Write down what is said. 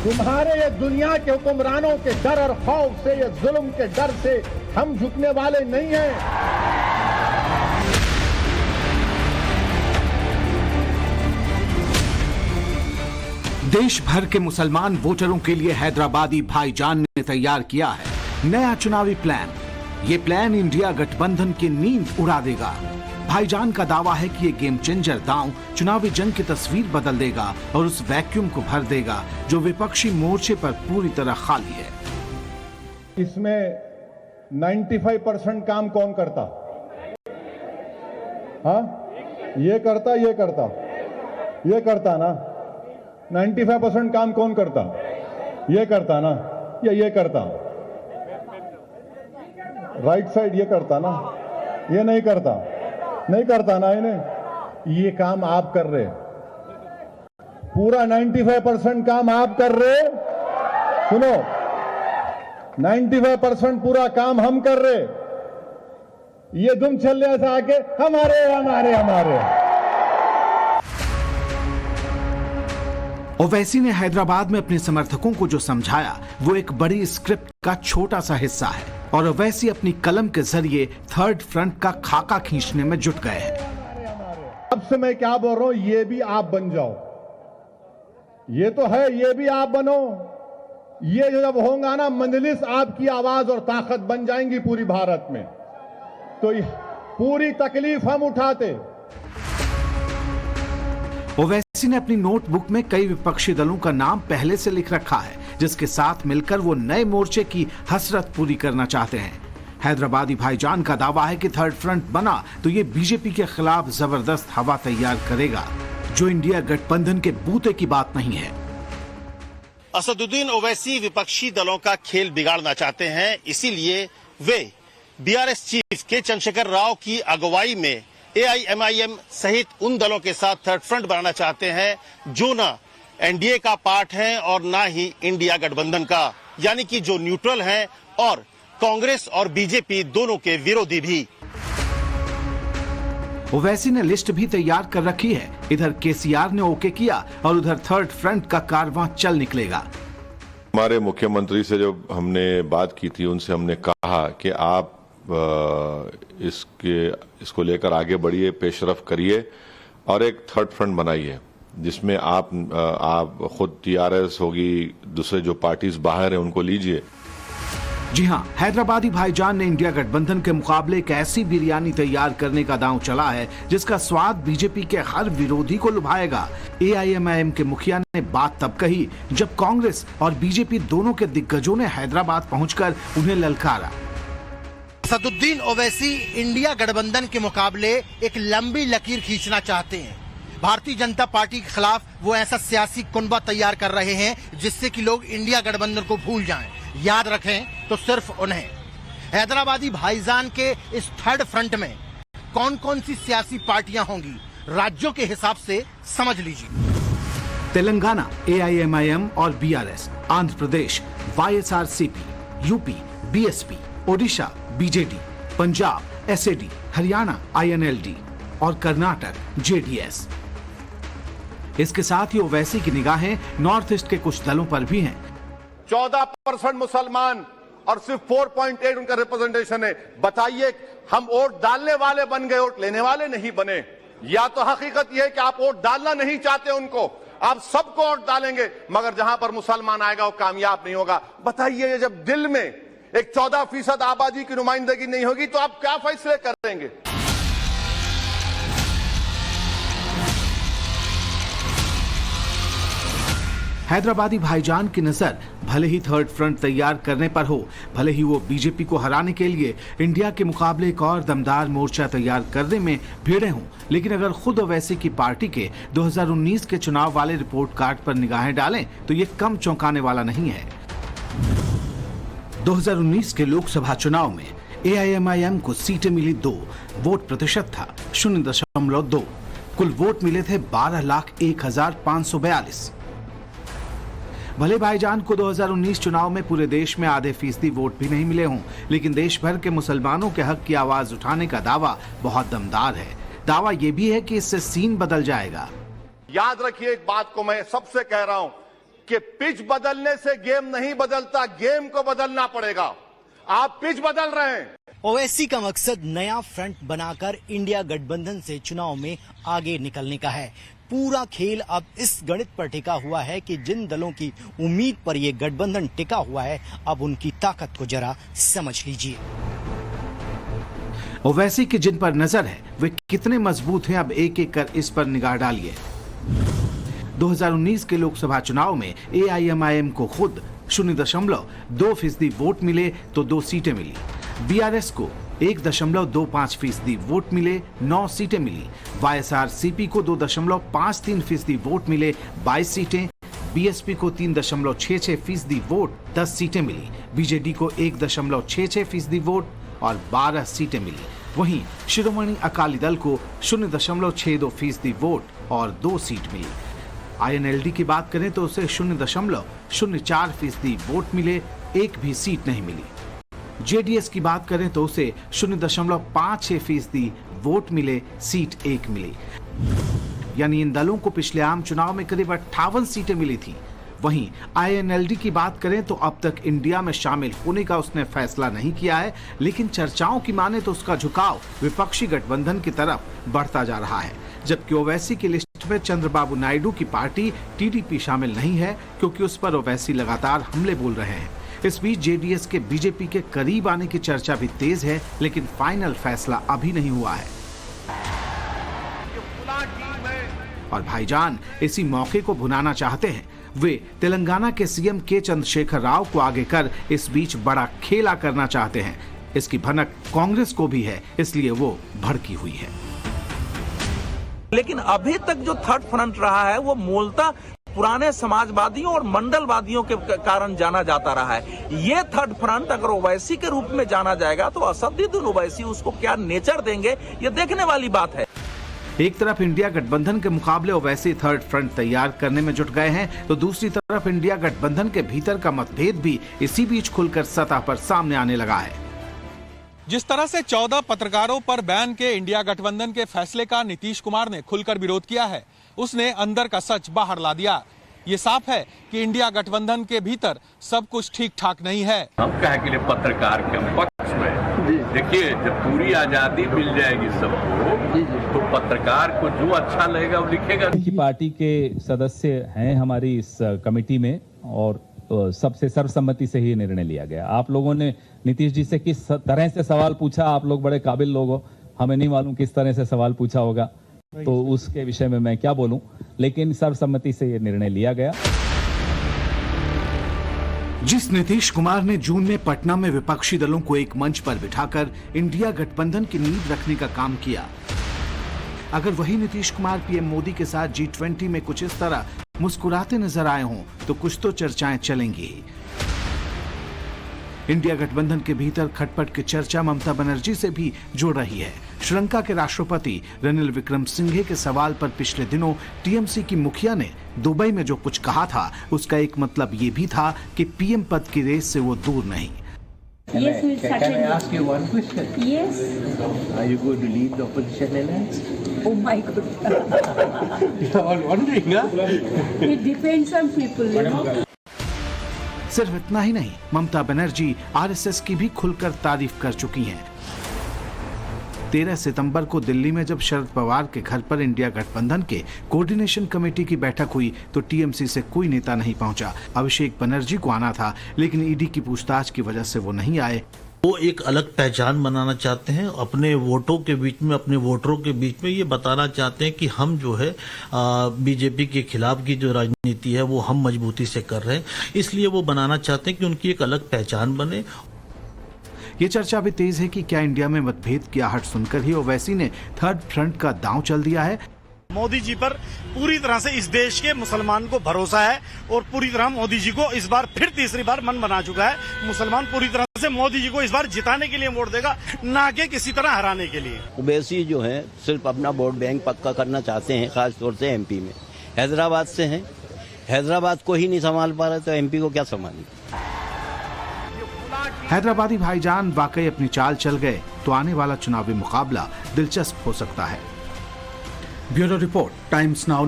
तुम्हारे ये दुनिया के हुक्मरानों के डर और खौफ से, ये जुल्म के डर से हम झुकने वाले नहीं हैं। देश भर के मुसलमान वोटरों के लिए हैदराबादी भाईजान ने तैयार किया है नया चुनावी प्लान। ये प्लान इंडिया गठबंधन की नींद उड़ा देगा। भाईजान का दावा है कि ये गेम चेंजर दांव चुनावी जंग की तस्वीर बदल देगा और उस वैक्यूम को भर देगा जो विपक्षी मोर्चे पर पूरी तरह खाली है। इसमें 95% काम कौन करता? हाँ, ये करता ना। 95% काम कौन करता? ये करता ना, या ये करता? राइट साइड ये करता ना, ये नहीं करता ना। इन्हें ये काम आप कर रहे, पूरा 95% काम आप कर रहे। सुनो, 95% पूरा काम हम कर रहे। ये दुम छल्ले से आके हमारे। ओवैसी ने हैदराबाद में अपने समर्थकों को जो समझाया वो एक बड़ी स्क्रिप्ट का छोटा सा हिस्सा है और ओवैसी अपनी कलम के जरिए थर्ड फ्रंट का खाका खींचने में जुट गए हैं। अब से मैं क्या बोल रहा हूं, ये भी आप बन जाओ। ये तो है, ये भी आप बनो। ये जो जब होगा ना मंजलिस, आपकी आवाज और ताकत बन जाएंगी पूरी भारत में, तो पूरी तकलीफ हम उठाते। ओवैसी ने अपनी नोटबुक में कई विपक्षी दलों का नाम पहले से लिख रखा है जिसके साथ मिलकर वो नए मोर्चे की हसरत पूरी करना चाहते हैं। हैदराबादी भाईजान का दावा है कि थर्ड फ्रंट बना तो ये बीजेपी के खिलाफ जबरदस्त हवा तैयार करेगा जो इंडिया गठबंधन के बूते की बात नहीं है। असदुद्दीन ओवैसी विपक्षी दलों का खेल बिगाड़ना चाहते हैं, इसीलिए वे बीआरएस चीफ के चंद्रशेखर राव की अगुवाई में एआईएमआईएम सहित उन दलों के साथ थर्ड फ्रंट बनाना चाहते हैं जो ना एनडीए का पार्ट है और ना ही इंडिया गठबंधन का, यानी कि जो न्यूट्रल हैं और कांग्रेस और बीजेपी दोनों के विरोधी भी। ओवैसी ने लिस्ट भी तैयार कर रखी है। इधर केसीआर ने ओके किया और उधर थर्ड फ्रंट का कारवां चल निकलेगा। हमारे मुख्यमंत्री से जो हमने बात की थी, उनसे हमने कहा कि आप इसको लेकर आगे बढ़िए, पेशरफ करिए और एक थर्ड फ्रंट बनाइए जिसमें आप खुद टीआरएस होगी, दूसरे जो पार्टीज बाहर हैं उनको लीजिए। जी हां, हैदराबादी भाईजान ने इंडिया गठबंधन के मुकाबले एक ऐसी बिरयानी तैयार करने का दांव चला है जिसका स्वाद बीजेपी के हर विरोधी को लुभाएगा। एआईएमआईएम के मुखिया ने बात तब कही जब कांग्रेस और बीजेपी दोनों के दिग्गजों ने हैदराबाद पहुंचकर उन्हें ललकारा। असदुद्दीन ओवैसी इंडिया गठबंधन के मुकाबले एक लंबी लकीर खींचना चाहते हैं। भारतीय जनता पार्टी के खिलाफ वो ऐसा सियासी कुनबा तैयार कर रहे हैं जिससे कि लोग इंडिया गठबंधन को भूल जाएं। याद रखें तो सिर्फ उन्हें। हैदराबादी भाईजान के इस थर्ड फ्रंट में कौन कौन सी सियासी पार्टियां होंगी, राज्यों के हिसाब से समझ लीजिए। तेलंगाना एआईएमआईएम और BRS, Andhra Pradesh YSRCP, UP BSP, Odisha BJD, Punjab SAD, Haryana INLD और कर्नाटक जेडीएस। इसके साथ ही ओवैसी की निगाहें नॉर्थ ईस्ट के कुछ दलों पर भी हैं। 14% मुसलमान और सिर्फ 4.8 उनका रिप्रेजेंटेशन है। बताइए, हम वोट डालने वाले बन गए, वोट लेने वाले नहीं बने? या तो हकीकत यह है कि आप वोट डालना नहीं चाहते उनको, आप सबको वोट डालेंगे मगर जहां पर मुसलमान आएगा वो कामयाब नहीं होगा। बताइए, जब दिल में एक 14% आबादी की नुमाइंदगी नहीं होगी तो आप क्या फैसले करेंगे? हैदराबादी भाईजान की नजर भले ही थर्ड फ्रंट तैयार करने पर हो, भले ही वो बीजेपी को हराने के लिए इंडिया के मुकाबले एक और दमदार मोर्चा तैयार करने में भिड़े हों, लेकिन अगर खुद ओवैसी की पार्टी के 2019 के चुनाव वाले रिपोर्ट कार्ड पर निगाहें डालें तो ये कम चौंकाने वाला नहीं है। 2019 के लोकसभा चुनाव में एआईएमआईएम को सीटें मिली 2, वोट प्रतिशत था 0.2, कुल वोट मिले थे 12,01,542। भले भाईजान को 2019 चुनाव में पूरे देश में आधे फीसदी वोट भी नहीं मिले हों, लेकिन देश भर के मुसलमानों के हक की आवाज उठाने का दावा बहुत दमदार है। दावा यह भी है कि इससे सीन बदल जाएगा। याद रखिए, एक बात को मैं सबसे कह रहा हूं, कि पिच बदलने से गेम नहीं बदलता, गेम को बदलना पड़ेगा। आप पिच बदल रहे हैं। ओवैसी का मकसद नया फ्रंट बनाकर इंडिया गठबंधन से चुनाव में आगे निकलने का है। पूरा खेल अब इस गणित पर टिका हुआ है कि जिन दलों की उम्मीद पर यह गठबंधन टिका हुआ है, अब उनकी ताकत को जरा समझ लीजिए। ओवैसी की जिन पर नजर है वे कितने मजबूत हैं, अब एक एक कर इस पर निगाह डालिए। 2019 के लोकसभा चुनाव में AIMIM को खुद 0.2% वोट मिले तो 2 सीटें मिली। BRS को 1.25% वोट मिले, 9 सीटें मिली। YSRCP को 2.53% वोट मिले, 22 सीटें। BSP को 3.66% वोट, 10 सीटें मिली। BJD को 1.66% वोट और 12 सीटें मिली। वहीं शिरोमणि अकाली दल को 0.62% वोट और 2 सीट मिली। INLD की बात करें तो उसे 0.04% वोट मिले, एक भी सीट नहीं मिली। JDS की बात करें तो उसे 0.56% वोट मिले, सीट 1 मिली। यानी इन दलों को पिछले आम चुनाव में करीब 58 सीटें मिली थी। वहीं INLD की बात करें तो अब तक इंडिया में शामिल होने का उसने फैसला नहीं किया है, लेकिन चर्चाओं की माने तो उसका झुकाव विपक्षी गठबंधन की तरफ बढ़ता जा रहा है। जबकि ओवैसी की लिस्ट में चंद्रबाबू नायडू की पार्टी TDP शामिल नहीं है, क्योंकि उस पर ओवैसी लगातार हमले बोल रहे हैं। इस बीच JDS के BJP के करीब आने की चर्चा भी तेज है, लेकिन फाइनल फैसला अभी नहीं हुआ है। और भाईजान इसी मौके को भुनाना चाहते हैं। वे तेलंगाना के CM के चंद्रशेखर राव को आगे कर इस बीच बड़ा खेला करना चाहते हैं। इसकी भनक कांग्रेस को भी है, इसलिए वो भड़की हुई है। लेकिन अभी तक जो थर्ड फ्रंट रहा है वो मूलतः पुराने समाजवादियों और मंडलवादियों के कारण जाना जाता रहा है। ये थर्ड फ्रंट अगर ओवैसी के रूप में जाना जाएगा तो असदुद्दीन ओवैसी उसको क्या नेचर देंगे, ये देखने वाली बात है। एक तरफ इंडिया गठबंधन के मुकाबले ओवैसी थर्ड फ्रंट तैयार करने में जुट गए हैं, तो दूसरी तरफ इंडिया गठबंधन के भीतर का मतभेद भी इसी बीच खुलकर सतह पर सामने आने लगा है। जिस तरह से 14 पत्रकारों पर बैन के इंडिया गठबंधन के फैसले का नीतीश कुमार ने खुलकर विरोध किया है, उसने अंदर का सच बाहर ला दिया। ये साफ है कि इंडिया गठबंधन के भीतर सब कुछ ठीक ठाक नहीं है। हम कहे के लिए पत्रकार के पक्ष में देखिए, जब पूरी आजादी मिल जाएगी सबको, तो पत्रकार को जो अच्छा लगेगा वो लिखेगा। की पार्टी के सदस्य हैं हमारी इस कमेटी में और सबसे सर्वसम्मति से ही निर्णय लिया गया। आप लोगों ने नीतीश जी से किस तरह से सवाल पूछा, आप लोग बड़े काबिल लोग हो, हमें नहीं मालूम किस तरह से सवाल पूछा होगा, तो उसके विषय में मैं क्या बोलूं, लेकिन सर्वसम्मति से यह निर्णय लिया गया। जिस नीतीश कुमार ने जून में पटना में विपक्षी दलों को एक मंच पर बिठाकर इंडिया गठबंधन की नींव रखने का काम किया, अगर वही नीतीश कुमार PM मोदी के साथ G20 में कुछ इस तरह मुस्कुराते नजर आए हों तो कुछ तो चर्चाएं चलेंगी। इंडिया गठबंधन के भीतर खटपट की चर्चा ममता बनर्जी से भी जुड़ रही है। श्रीलंका के राष्ट्रपति रनिल विक्रमसिंघे के सवाल पर पिछले दिनों TMC की मुखिया ने दुबई में जो कुछ कहा था, उसका एक मतलब ये भी था कि PM पद की रेस से वो दूर नहीं। Yes, can I ask you one question? Yes. Are you going to leave the opposition alliance? Oh my God. You're all wondering, huh? It depends on people, you know. सिर्फ इतना ही नहीं, Mamata Banerjee RSS की भी खुलकर तारीफ कर चुकी हैं। 13 सितंबर को दिल्ली में जब शरद पवार के घर पर इंडिया गठबंधन के कोऑर्डिनेशन कमेटी की बैठक हुई तो TMC से कोई नेता नहीं पहुंचा। अभिषेक बनर्जी को आना था, लेकिन ED की पूछताछ की वजह से वो नहीं आए। वो एक अलग पहचान बनाना चाहते हैं, अपने वोटों के बीच में, अपने वोटरों के बीच में ये बताना चाहते हैं कि हम जो है बीजेपी के खिलाफ की जो राजनीति है वो हम मजबूती से कर रहे हैं, इसलिए वो बनाना चाहते हैं कि उनकी एक अलग पहचान बने। ये चर्चा भी तेज है कि क्या इंडिया में मतभेद की आहट सुनकर ही ओवैसी ने थर्ड फ्रंट का दांव चल दिया है। मोदी जी पर पूरी तरह से इस देश के मुसलमान को भरोसा है और पूरी तरह मोदी जी को इस बार फिर तीसरी बार मन बना चुका है। मुसलमान पूरी तरह से मोदी जी को इस बार जिताने के लिए वोट देगा, ना कि किसी तरह हराने के लिए। ओवैसी जो है सिर्फ अपना वोट बैंक पक्का करना चाहते हैं, खासतौर से MP में। हैदराबाद से हैं, हैदराबाद को ही नहीं संभाल पा रहे तो MP को क्या संभालेंगे। हैदराबादी भाईजान वाकई अपनी चाल चल गए तो आने वाला चुनावी मुकाबला दिलचस्प हो सकता है। Bureau report, times now.